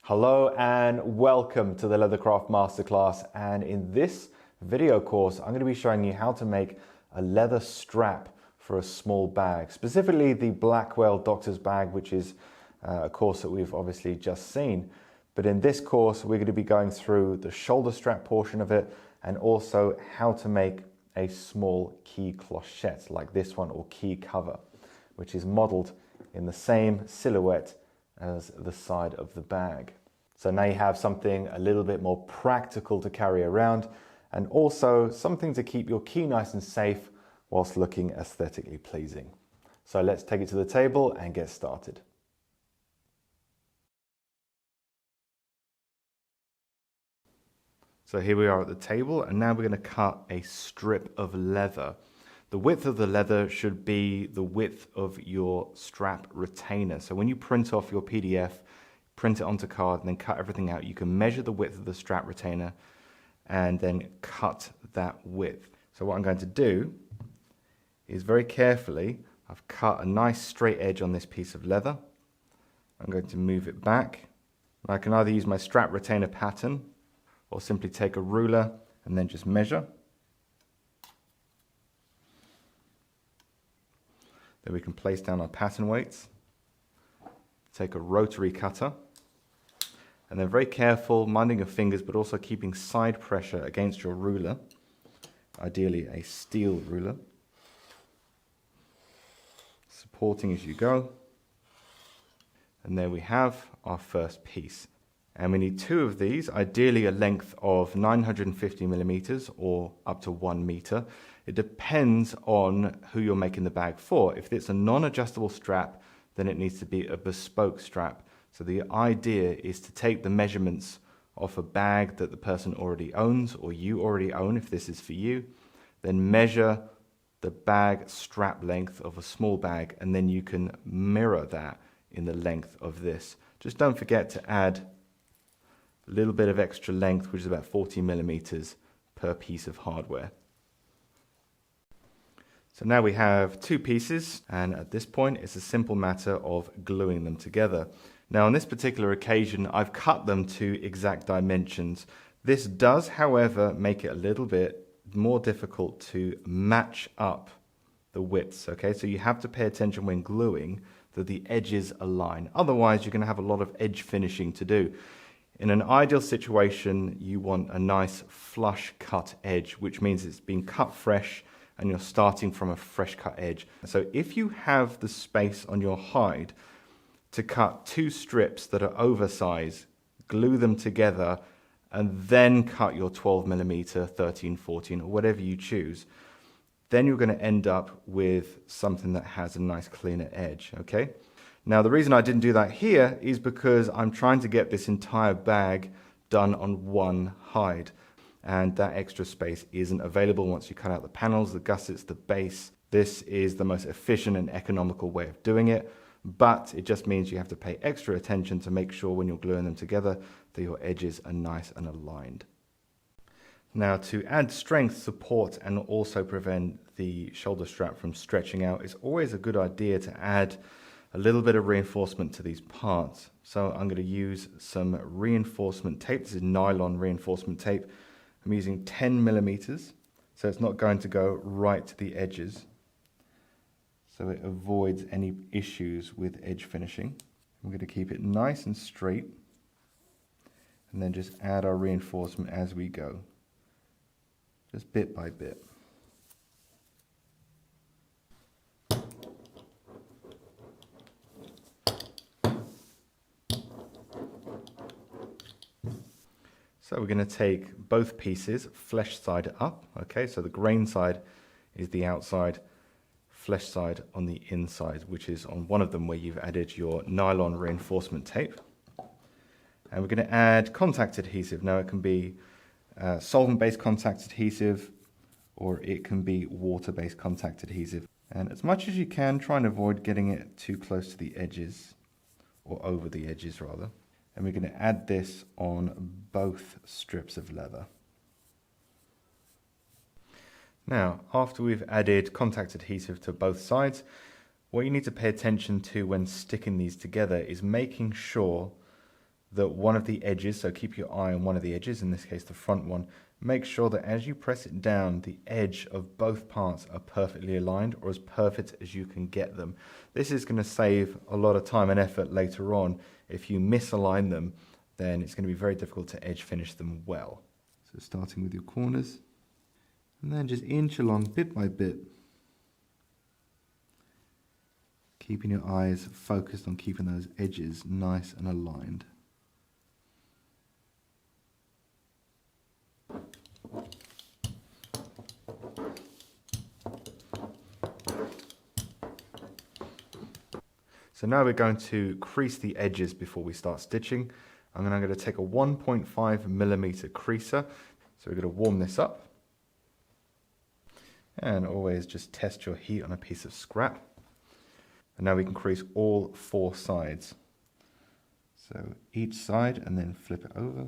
Hello and welcome to the Leathercraft Masterclass, and in this video course I'm going to be showing you how to make a leather strap for a small bag, specifically the Blackwell Doctor's bag, which is a course that we've obviously just seen. But in this course we're going to be going through the shoulder strap portion of it and also how to make a small key clochette like this one, or key cover, which is modeled in the same silhouette as the side of the bag. So now you have something a little bit more practical to carry around, and also something to keep your key nice and safe whilst looking aesthetically pleasing. So let's take it to the table and get started. So here we are at the table, and now we're going to cut a strip of leather. The width of the leather should be the width of your strap retainer. So when you print off your PDF, print it onto card and then cut everything out, you can measure the width of the strap retainer and then cut that width. So what I'm going to do is very carefully, I've cut a nice straight edge on this piece of leather. I'm going to move it back. I can either use my strap retainer pattern or simply take a ruler and then just measure. Then we can place down our pattern weights, take a rotary cutter, and then very careful, minding your fingers, but also keeping side pressure against your ruler, ideally a steel ruler, supporting as you go. And there we have our first piece. And we need two of these, ideally a length of 950 millimeters or up to 1 meter. It depends on who you're making the bag for. If it's a non-adjustable strap, then it needs to be a bespoke strap. So the idea is to take the measurements off a bag that the person already owns, or you already own if this is for you, then measure the bag strap length of a small bag, and then you can mirror that in the length of this. Just don't forget to add a little bit of extra length, which is about 40 millimeters per piece of hardware. So now we have two pieces, and at this point it's a simple matter of gluing them together. Now on this particular occasion I've cut them to exact dimensions. This does, however, make it a little bit more difficult to match up the widths, okay? So you have to pay attention when gluing that the edges align. Otherwise you're going to have a lot of edge finishing to do. In an ideal situation, you want a nice flush cut edge, which means it's been cut fresh and you're starting from a fresh cut edge. So if you have the space on your hide to cut two strips that are oversized, glue them together, and then cut your 12 millimeter, 13, 14, or whatever you choose, then you're going to end up with something that has a nice cleaner edge, okay? Now the reason I didn't do that here is because I'm trying to get this entire bag done on one hide, and that extra space isn't available once you cut out the panels, the gussets, the base. This is the most efficient and economical way of doing it, but it just means you have to pay extra attention to make sure when you're gluing them together that your edges are nice and aligned. Now to add strength, support, and also prevent the shoulder strap from stretching out, it's always a good idea to add a little bit of reinforcement to these parts. So I'm going to use some reinforcement tape. This is nylon reinforcement tape. I'm using 10 millimeters, so it's not going to go right to the edges. So it avoids any issues with edge finishing. I'm going to keep it nice and straight, and then just add our reinforcement as we go, just bit by bit. So we're going to take both pieces, flesh side up, okay, so the grain side is the outside, flesh side on the inside, which is on one of them where you've added your nylon reinforcement tape. And we're going to add contact adhesive. Now it can be solvent-based contact adhesive, or it can be water-based contact adhesive. And as much as you can, try and avoid getting it too close to the edges, or over the edges rather. And we're going to add this on both strips of leather. Now, after we've added contact adhesive to both sides, what you need to pay attention to when sticking these together is making sure that one of the edges, so keep your eye on one of the edges, in this case the front one, make sure that as you press it down, the edge of both parts are perfectly aligned, or as perfect as you can get them. This is going to save a lot of time and effort later on. If you misalign them, then it's going to be very difficult to edge finish them well. So starting with your corners, and then just inch along bit by bit, keeping your eyes focused on keeping those edges nice and aligned. So now we're going to crease the edges before we start stitching. I'm going to take a 1.5mm creaser. So we're going to warm this up. And always just test your heat on a piece of scrap. And now we can crease all 4 sides. So each side, and then flip it over.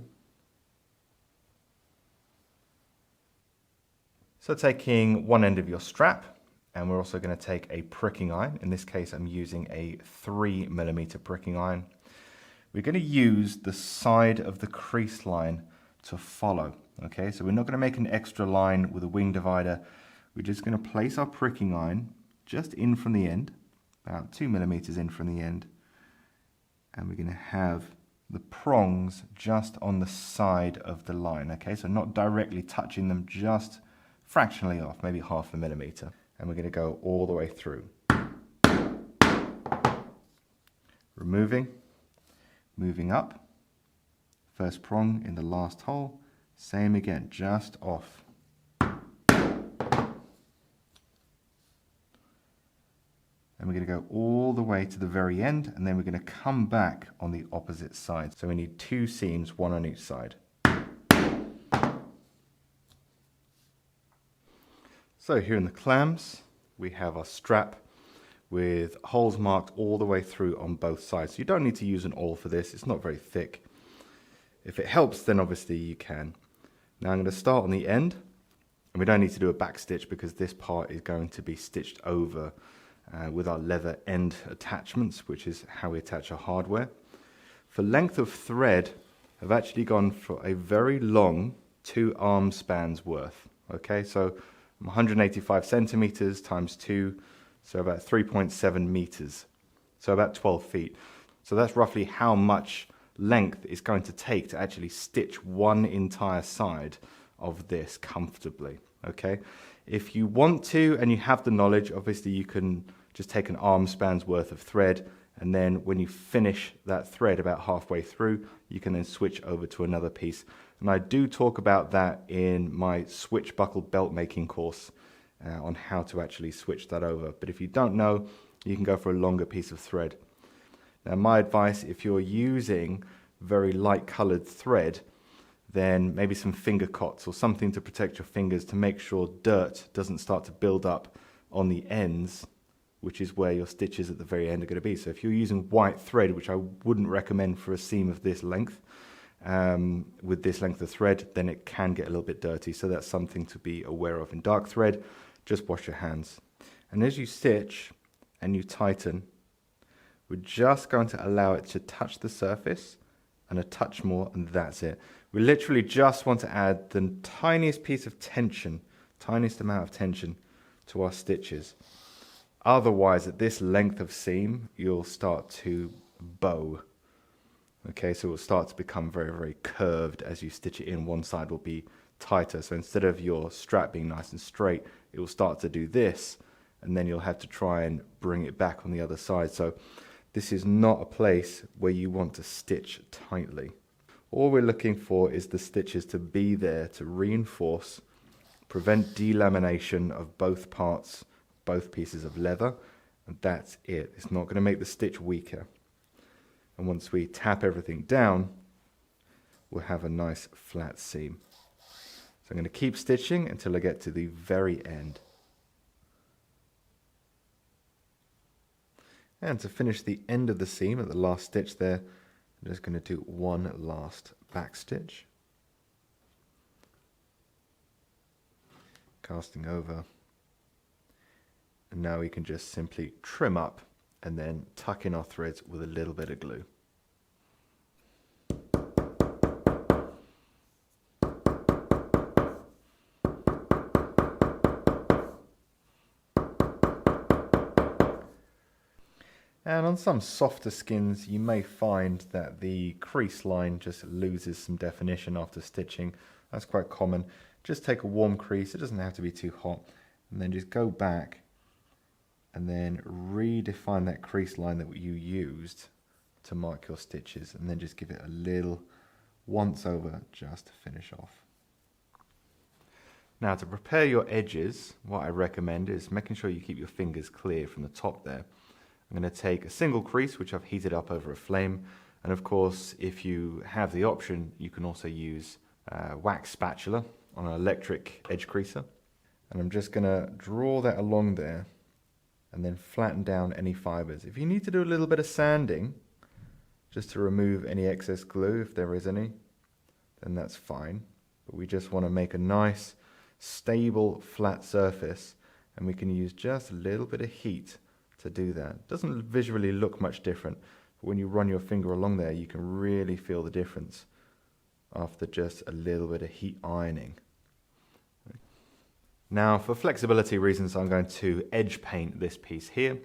So taking one end of your strap, and we're also going to take a pricking iron. In this case, I'm using a 3mm pricking iron. We're going to use the side of the crease line to follow. Okay, so we're not going to make an extra line with a wing divider. We're just going to place our pricking iron just in from the end, about 2mm in from the end. And we're going to have the prongs just on the side of the line. Okay, so not directly touching them, just fractionally off, maybe 0.5 millimeter. And we're going to go all the way through. Removing, moving up, first prong in the last hole, same again, just off. And we're going to go all the way to the very end, and then we're going to come back on the opposite side. So we need 2 seams, 1 on each side. So here in the clams, we have our strap with holes marked all the way through on both sides. So you don't need to use an awl for this, it's not very thick. If it helps, then obviously you can. Now I'm going to start on the end, and we don't need to do a back stitch because this part is going to be stitched over with our leather end attachments, which is how we attach our hardware. For length of thread, I've actually gone for a very long 2 arm spans worth. Okay, so 185 centimeters times 2, so about 3.7 meters, so about 12 feet. So that's roughly how much length it's going to take to actually stitch one entire side of this comfortably. Okay, if you want to and you have the knowledge, obviously you can just take an arm span's worth of thread, and then when you finish that thread about halfway through, you can then switch over to another piece. And I do talk about that in my switch buckle belt making course on how to actually switch that over. But if you don't know, you can go for a longer piece of thread. Now my advice, if you're using very light colored thread, then maybe some finger cots or something to protect your fingers to make sure dirt doesn't start to build up on the ends, which is where your stitches at the very end are going to be. So if you're using white thread, which I wouldn't recommend for a seam of this length, with this length of thread, then it can get a little bit dirty. So that's something to be aware of. In dark thread, just wash your hands. And as you stitch and you tighten, we're just going to allow it to touch the surface and a touch more, and that's it. We literally just want to add the tiniest piece of tension, tiniest amount of tension to our stitches. Otherwise, at this length of seam, you'll start to bow. Okay, so it will start to become very, very curved as you stitch it in. One side will be tighter. So instead of your strap being nice and straight, it will start to do this, and then you'll have to try and bring it back on the other side. So this is not a place where you want to stitch tightly. All we're looking for is the stitches to be there to reinforce, prevent delamination of both parts, both pieces of leather, and that's it. It's not going to make the stitch weaker. And once we tap everything down, we'll have a nice flat seam. So I'm going to keep stitching until I get to the very end. And to finish the end of the seam at the last stitch there, I'm just going to do one last back stitch. Casting over. And now we can just simply trim up and then tuck in our threads with a little bit of glue. And on some softer skins, you may find that the crease line just loses some definition after stitching. That's quite common. Just take a warm crease, it doesn't have to be too hot, and then just go back and then redefine that crease line that you used to mark your stitches, and then just give it a little once over just to finish off. Now to prepare your edges, what I recommend is making sure you keep your fingers clear from the top there. I'm going to take a single crease which I've heated up over a flame, and of course if you have the option you can also use a wax spatula on an electric edge creaser. And I'm just going to draw that along there and then flatten down any fibers. If you need to do a little bit of sanding just to remove any excess glue if there is any, then that's fine. But we just want to make a nice stable flat surface, and we can use just a little bit of heat to do that. It doesn't visually look much different, but when you run your finger along there you can really feel the difference after just a little bit of heat ironing. Now for flexibility reasons I'm going to edge paint this piece here,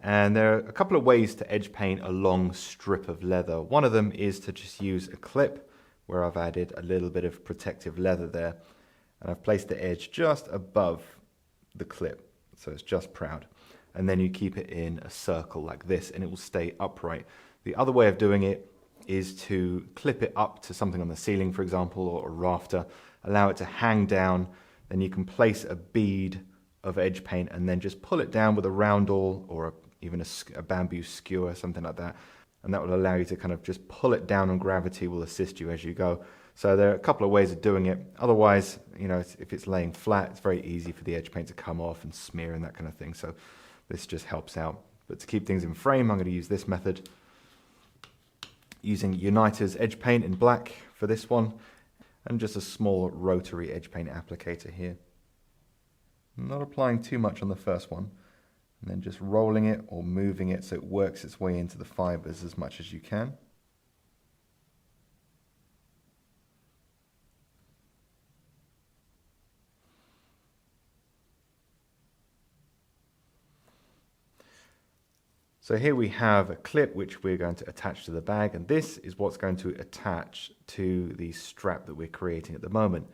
and there are a couple of ways to edge paint a long strip of leather. One of them is to just use a clip where I've added a little bit of protective leather there, and I've placed the edge just above the clip so it's just proud, and then you keep it in a circle like this and it will stay upright. The other way of doing it is to clip it up to something on the ceiling, for example, or a rafter, allow it to hang down, then you can place a bead of edge paint and then just pull it down with a roundel or even a bamboo skewer, something like that, and that will allow you to kind of just pull it down, and gravity will assist you as you go. So there are a couple of ways of doing it. Otherwise, you know, if it's laying flat, it's very easy for the edge paint to come off and smear and that kind of thing. So this just helps out. But to keep things in frame, I'm going to use this method, using Uniter's edge paint in black for this one, and just a small rotary edge paint applicator here. I'm not applying too much on the first one, and then just rolling it or moving it so it works its way into the fibers as much as you can. So here we have a clip which we're going to attach to the bag, and this is what's going to attach to the strap that we're creating at the moment.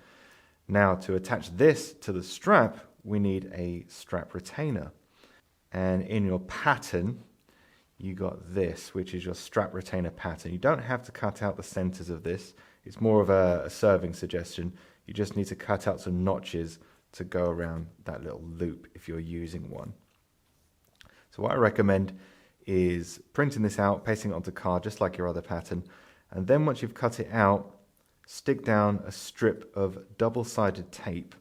Now to attach this to the strap, we need a strap retainer. And in your pattern, you got this, which is your strap retainer pattern. You don't have to cut out the centers of this. It's more of a serving suggestion. You just need to cut out some notches to go around that little loop if you're using one. So what I recommend is printing this out, pasting it onto card just like your other pattern, and then once you've cut it out, stick down a strip of double-sided tape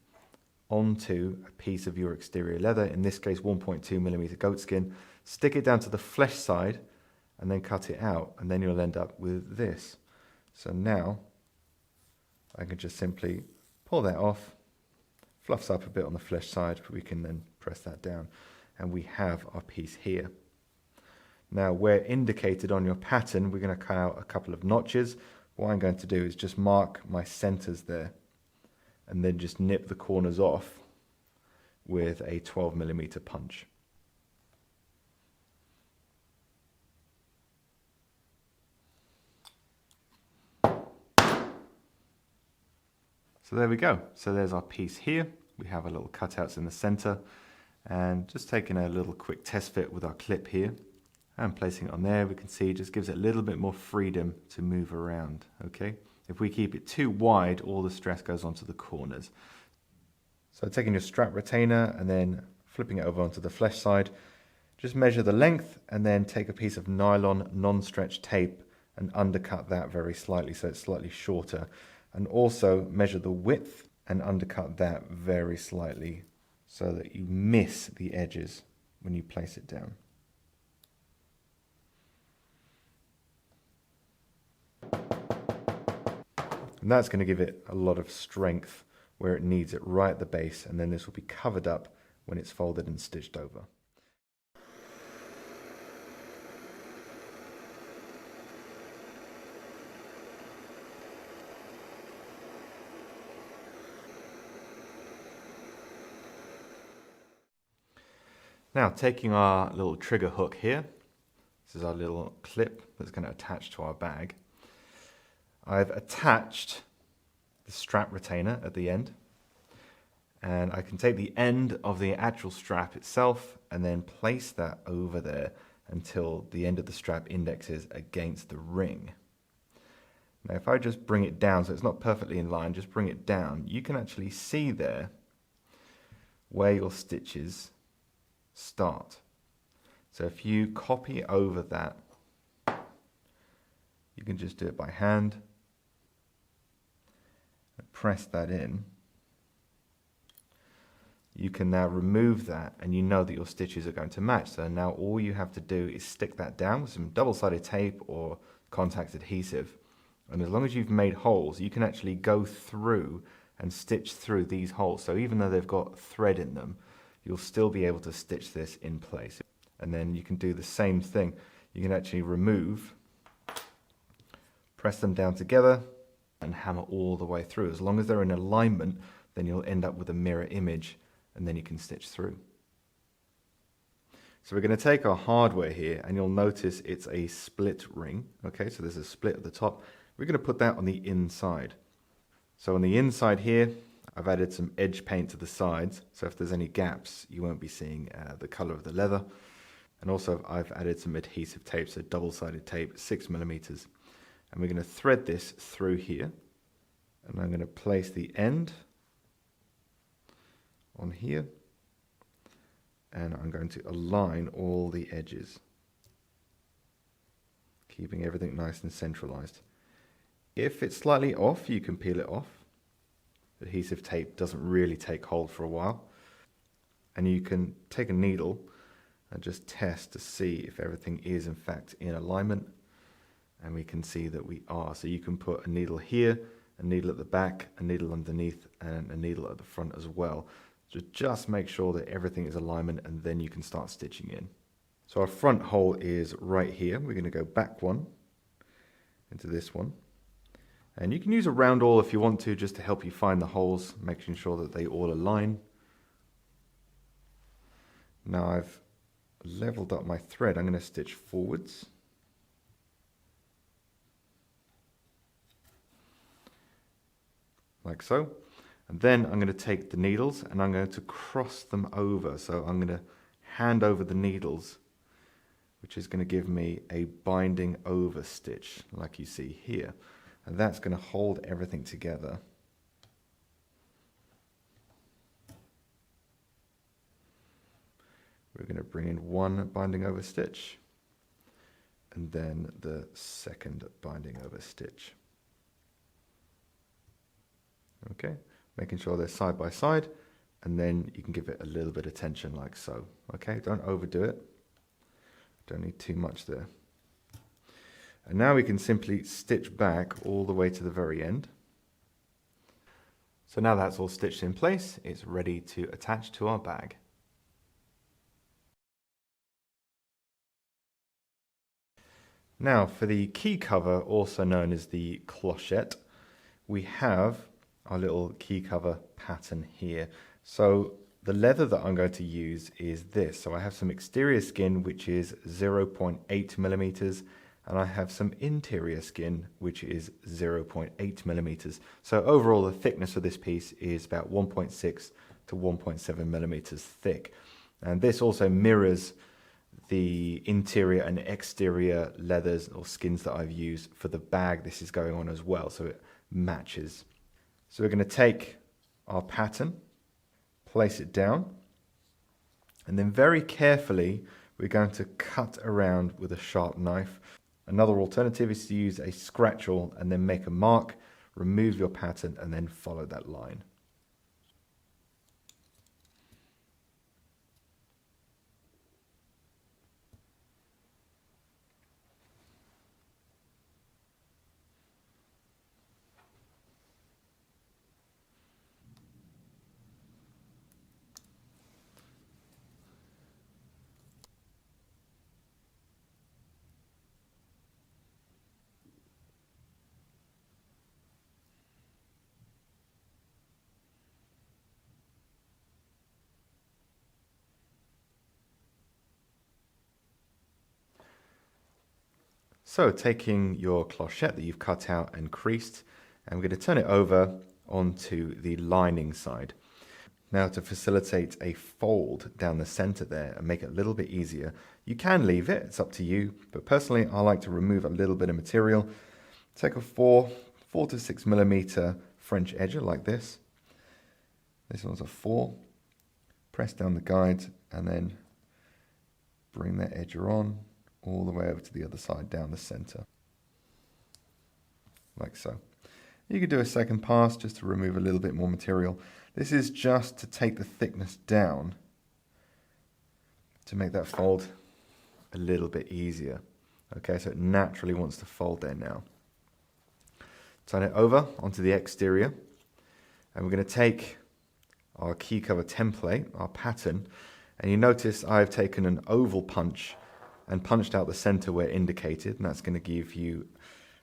onto a piece of your exterior leather, in this case 1.2mm goatskin, stick it down to the flesh side and then cut it out, and then you'll end up with this. So now I can just simply pull that off, fluffs up a bit on the flesh side, but we can then press that down and we have our piece here. Now where indicated on your pattern, we're going to cut out a couple of notches. What I'm going to do is just mark my centers there and then just nip the corners off with a 12mm punch. So there we go. So there's our piece here. We have our little cutouts in the center, and just taking a little quick test fit with our clip here and placing it on there, we can see it just gives it a little bit more freedom to move around. Okay, if we keep it too wide, all the stress goes onto the corners. So taking your strap retainer and then flipping it over onto the flesh side, just measure the length and then take a piece of nylon non-stretch tape and undercut that very slightly so it's slightly shorter, and also measure the width and undercut that very slightly so that you miss the edges when you place it down. And that's going to give it a lot of strength where it needs it, right at the base, and then this will be covered up when it's folded and stitched over. Now taking our little trigger hook here, This is our little clip that's going to attach to our bag. I've attached the strap retainer at the end, and I can take the end of the actual strap itself and then place that over there until the end of the strap indexes against the ring. Now if I just bring it down, so it's not perfectly in line, just bring it down, you can actually see there where your stitches start. So if you copy over that, you can just do it by hand and press that in. You can now remove that and you know that your stitches are going to match. So now all you have to do is stick that down with some double-sided tape or contact adhesive. And as long as you've made holes, you can actually go through and stitch through these holes. So even though they've got thread in them, you'll still be able to stitch this in place. And then you can do the same thing. You can actually remove, press them down together and hammer all the way through. As long as they're in alignment, then you'll end up with a mirror image and then you can stitch through. So we're going to take our hardware here and you'll notice it's a split ring. Okay, so there's a split at the top. We're going to put that on the inside. So on the inside here, I've added some edge paint to the sides. So if there's any gaps, you won't be seeing the color of the leather. And also I've added some adhesive tape, so double-sided tape, 6mm. And we're going to thread this through here. And I'm going to place the end on here. And I'm going to align all the edges, keeping everything nice and centralized. If it's slightly off, you can peel it off. Adhesive tape doesn't really take hold for a while. And you can take a needle and just test to see if everything is in fact in alignment. And we can see that we are. So you can put a needle here, a needle at the back, a needle underneath, and a needle at the front as well. So just make sure that everything is alignment and then you can start stitching in. So our front hole is right here. We're going to go back one into this one. And you can use a round awl if you want to, just to help you find the holes, making sure that they all align. Now I've leveled up my thread. I'm going to stitch forwards. Like so. And then I'm going to take the needles and I'm going to cross them over. So I'm going to hand over the needles, which is going to give me a binding over stitch like you see here. And that's going to hold everything together. We're going to bring in one binding over stitch and then the second binding over stitch. Okay, making sure they're side by side, and then you can give it a little bit of tension like so. Okay, don't overdo it. Don't need too much there. And now we can simply stitch back all the way to the very end. So now that's all stitched in place, it's ready to attach to our bag. Now for the key cover, also known as the clochette, we have our little key cover pattern here. So the leather that I'm going to use is this. So I have some exterior skin, which is 0.8mm, and I have some interior skin, which is 0.8mm. So overall, the thickness of this piece is about 1.6 to 1.7mm thick. And this also mirrors the interior and exterior leathers or skins that I've used for the bag this is going on as well, so it matches. So we're going to take our pattern, place it down, and then very carefully we're going to cut around with a sharp knife. Another alternative is to use a scratch awl and then make a mark, remove your pattern, and then follow that line. So taking your clochette that you've cut out and creased, and we're going to turn it over onto the lining side. Now to facilitate a fold down the center there and make it a little bit easier, you can leave it, it's up to you, but personally I like to remove a little bit of material. Take a 4 to 6 millimeter French edger like this. This one's a 4. Press down the guide and then bring that edger on all the way over to the other side down the center. Like so. You could do a second pass just to remove a little bit more material. This is just to take the thickness down to make that fold a little bit easier. Okay, so it naturally wants to fold there now. Turn it over onto the exterior, and we're going to take our key cover template, our pattern, and you notice I've taken an oval punch and punched out the center where indicated, and that's going to give you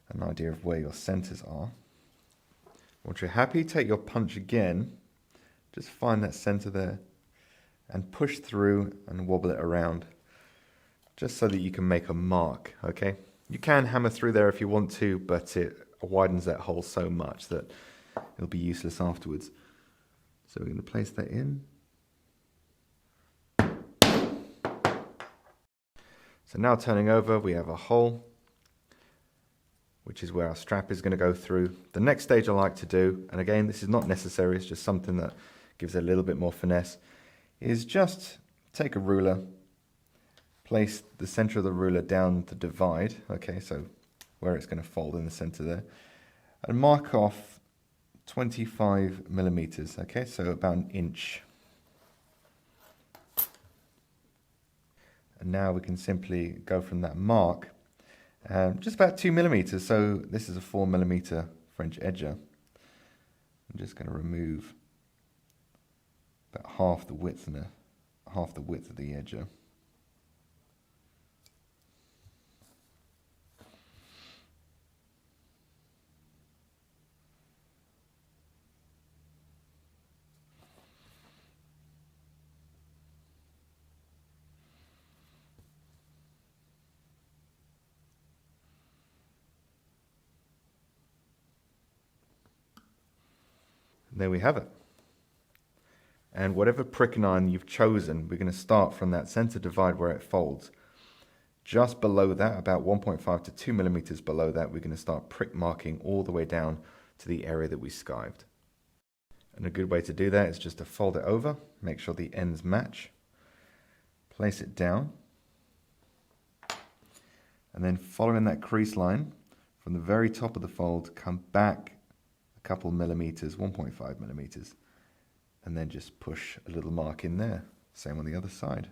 an idea of where your centers are. Once you're happy, take your punch again, just find that center there and push through and wobble it around just so that you can make a mark, okay? You can hammer through there if you want to, but it widens that hole so much that it'll be useless afterwards. So we're going to place that in. So now turning over, we have a hole, which is where our strap is going to go through. The next stage I like to do, and again, this is not necessary, it's just something that gives it a little bit more finesse, is just take a ruler, place the center of the ruler down the divide, okay, so where it's going to fold in the center there, and mark off 25 millimeters, okay, so about an inch. And now we can simply go from that mark just about 2 millimeters. So this is a 4 millimeter French edger. I'm just going to remove about half the width of the edger. There we have it. And whatever pricking iron you've chosen, we're going to start from that center divide where it folds. Just below that, about 1.5 to 2 millimeters below that, we're going to start prick marking all the way down to the area that we skived. And a good way to do that is just to fold it over, make sure the ends match, place it down, and then following that crease line from the very top of the fold, come back a couple millimeters, 1.5 millimeters, and then just push a little mark in there. Same on the other side.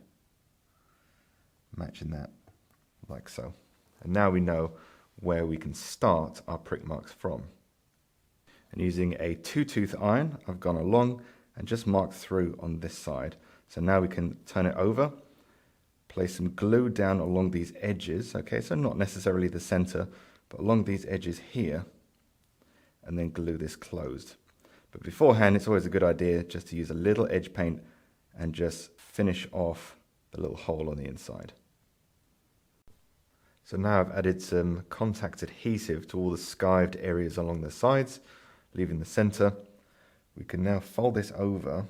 Matching that like so. And now we know where we can start our prick marks from. And using a 2-tooth iron, I've gone along and just marked through on this side. So now we can turn it over, place some glue down along these edges, okay, so not necessarily the center, but along these edges here, and then glue this closed. But beforehand, it's always a good idea just to use a little edge paint and just finish off the little hole on the inside. So now I've added some contact adhesive to all the skived areas along the sides, leaving the center. We can now fold this over,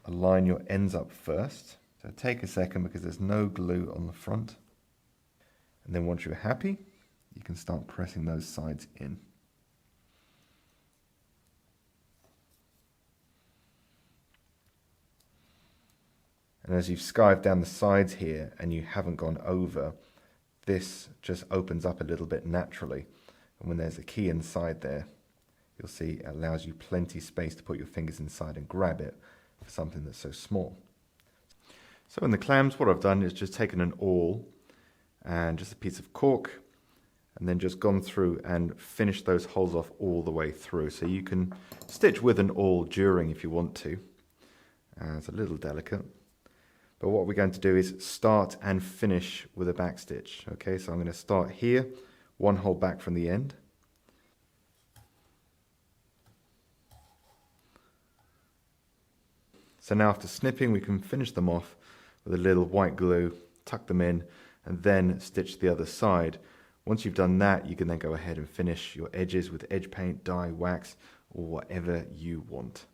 align your ends up first. So take a second because there's no glue on the front. And then once you're happy, you can start pressing those sides in. And as you've skived down the sides here and you haven't gone over, this just opens up a little bit naturally. And when there's a key inside there, you'll see it allows you plenty space to put your fingers inside and grab it for something that's so small. So in the clams, what I've done is just taken an awl and just a piece of cork, and then just gone through and finished those holes off all the way through. So you can stitch with an awl during if you want to. It's a little delicate. But what we're going to do is start and finish with a back stitch. Okay, so I'm going to start here, one hole back from the end. So now after snipping, we can finish them off with a little white glue, tuck them in, and then stitch the other side. Once you've done that, you can then go ahead and finish your edges with edge paint, dye, wax, or whatever you want.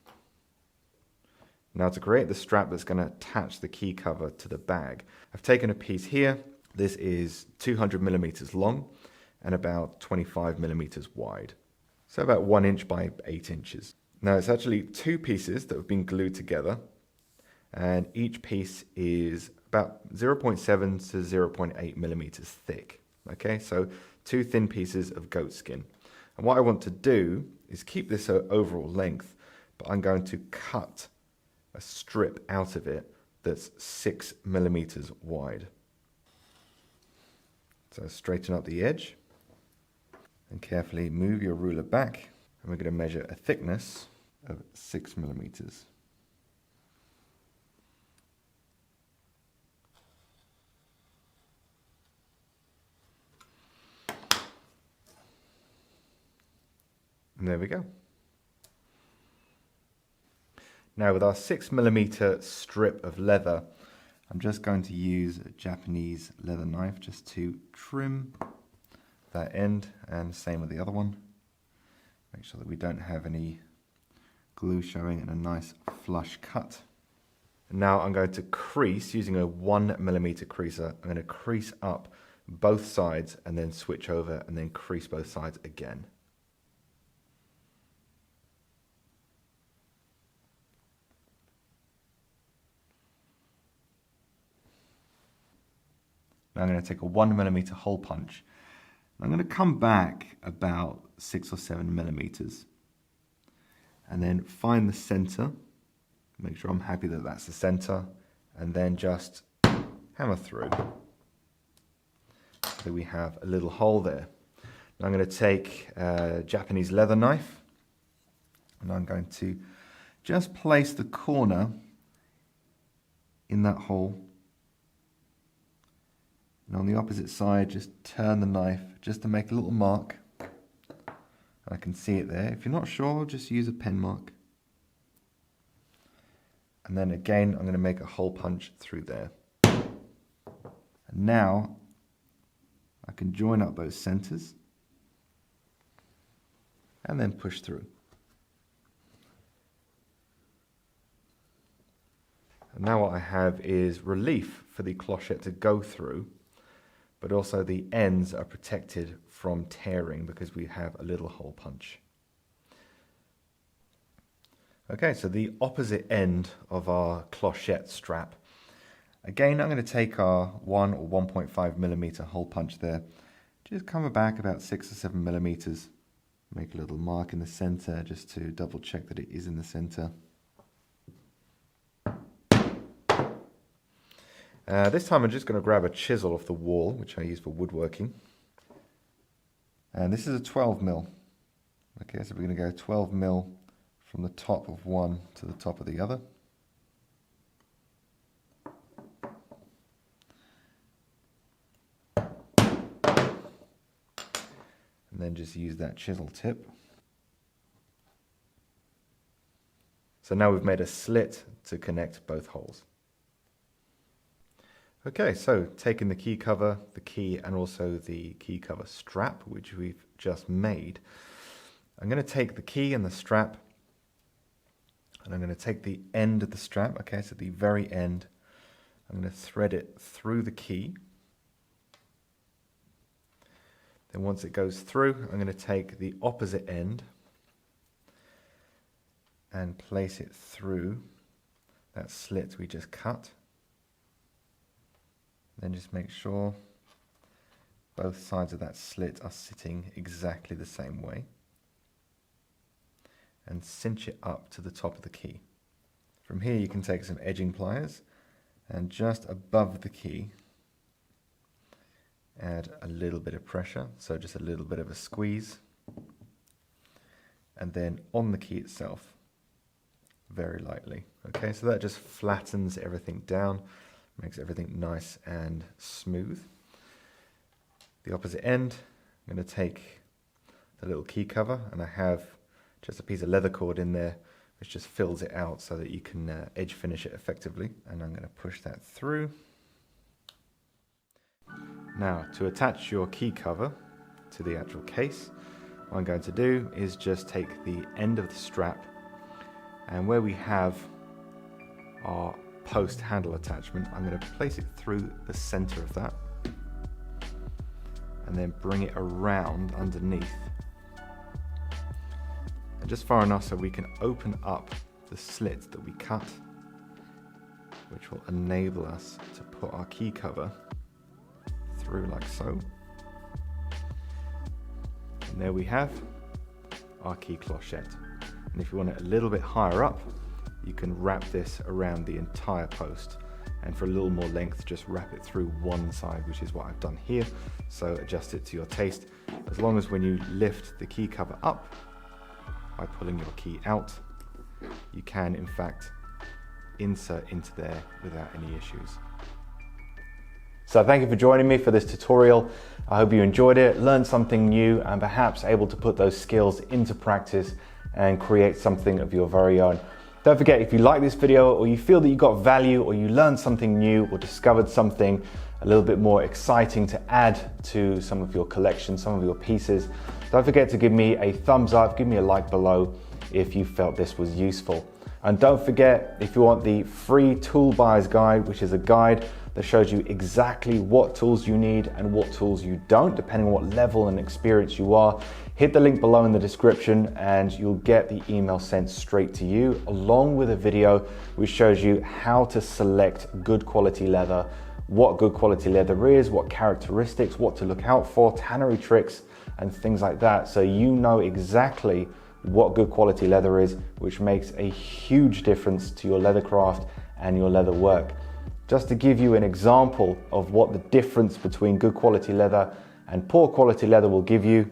Now to create the strap that's going to attach the key cover to the bag, I've taken a piece here. This is 200 millimeters long and about 25 millimeters wide. So about 1 inch by 8 inches. Now it's actually two pieces that have been glued together, and each piece is about 0.7 to 0.8 millimeters thick. Okay, so two thin pieces of goat skin. And what I want to do is keep this overall length, but I'm going to cut a strip out of it that's 6 millimeters wide. So straighten up the edge and carefully move your ruler back, and we're going to measure a thickness of 6 millimeters. And there we go. Now with our 6 millimeter strip of leather, I'm just going to use a Japanese leather knife just to trim that end, and same with the other one. Make sure that we don't have any glue showing, and a nice flush cut. And now I'm going to crease using a 1 millimeter creaser. I'm going to crease up both sides and then switch over and then crease both sides again. Now I'm going to take a 1 millimeter hole punch. I'm going to come back about 6 or 7 millimeters and then find the center. Make sure I'm happy that that's the center, and then just hammer through so we have a little hole there. Now I'm going to take a Japanese leather knife, and I'm going to just place the corner in that hole. And on the opposite side, just turn the knife just to make a little mark. I can see it there. If you're not sure, just use a pen mark. And then again, I'm going to make a hole punch through there. And now I can join up those centers and then push through. And now what I have is relief for the clochette to go through, but also the ends are protected from tearing because we have a little hole punch. Okay, so the opposite end of our clochette strap. Again, I'm going to take our 1 or 1.5 millimeter hole punch there. Just come back about 6 or 7 millimeters. Make a little mark in the center just to double check that it is in the center. This time I'm just going to grab a chisel off the wall, which I use for woodworking. And this is a 12 mil. Okay, so we're going to go 12 mil from the top of one to the top of the other. And then just use that chisel tip. So now we've made a slit to connect both holes. Okay, so taking the key cover, the key, and also the key cover strap, which we've just made, I'm going to take the key and the strap, and I'm going to take the end of the strap, okay, so the very end, I'm going to thread it through the key. Then once it goes through, I'm going to take the opposite end and place it through that slit we just cut. Then just make sure both sides of that slit are sitting exactly the same way, and cinch it up to the top of the key. From here you can take some edging pliers and just above the key add a little bit of pressure, so just a little bit of a squeeze, and then on the key itself very lightly. Okay, so that just flattens everything down, makes everything nice and smooth. The opposite end, I'm going to take the little key cover, and I have just a piece of leather cord in there which just fills it out so that you can edge finish it effectively. And I'm going to push that through. Now, to attach your key cover to the actual case, what I'm going to do is just take the end of the strap, and where we have our post handle attachment, I'm going to place it through the center of that and then bring it around underneath, and just far enough so we can open up the slit that we cut, which will enable us to put our key cover through like so. And there we have our key clochette. And if you want it a little bit higher up, you can wrap this around the entire post. And for a little more length, just wrap it through one side, which is what I've done here. So adjust it to your taste. As long as when you lift the key cover up by pulling your key out, you can in fact insert into there without any issues. So thank you for joining me for this tutorial. I hope you enjoyed it, learned something new, and perhaps able to put those skills into practice and create something of your very own. Don't forget, if you like this video or you feel that you got value or you learned something new or discovered something a little bit more exciting to add to some of your collection, some of your pieces, don't forget to give me a thumbs up, give me a like below if you felt this was useful. And don't forget, if you want the free tool buyer's guide, which is a guide that shows you exactly what tools you need and what tools you don't, depending on what level and experience you are, hit the link below in the description and you'll get the email sent straight to you, along with a video which shows you how to select good quality leather, what good quality leather is, what characteristics, what to look out for, tannery tricks and things like that, so you know exactly what good quality leather is, which makes a huge difference to your leathercraft and your leather work. Just to give you an example of what the difference between good quality leather and poor quality leather will give you,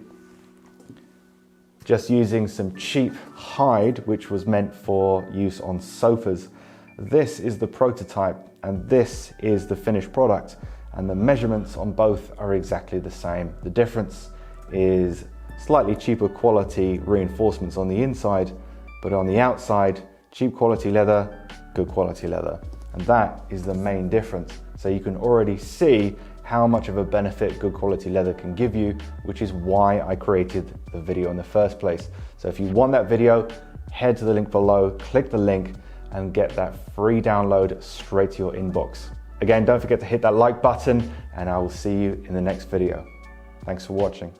just using some cheap hide, which was meant for use on sofas. This is the prototype and this is the finished product, and the measurements on both are exactly the same. The difference is slightly cheaper quality reinforcements on the inside, but on the outside, cheap quality leather, good quality leather. And that is the main difference. So you can already see how much of a benefit good quality leather can give you, which is why I created the video in the first place. So if you want that video, head to the link below, click the link and get that free download straight to your inbox. Again, don't forget to hit that like button and I will see you in the next video. Thanks for watching.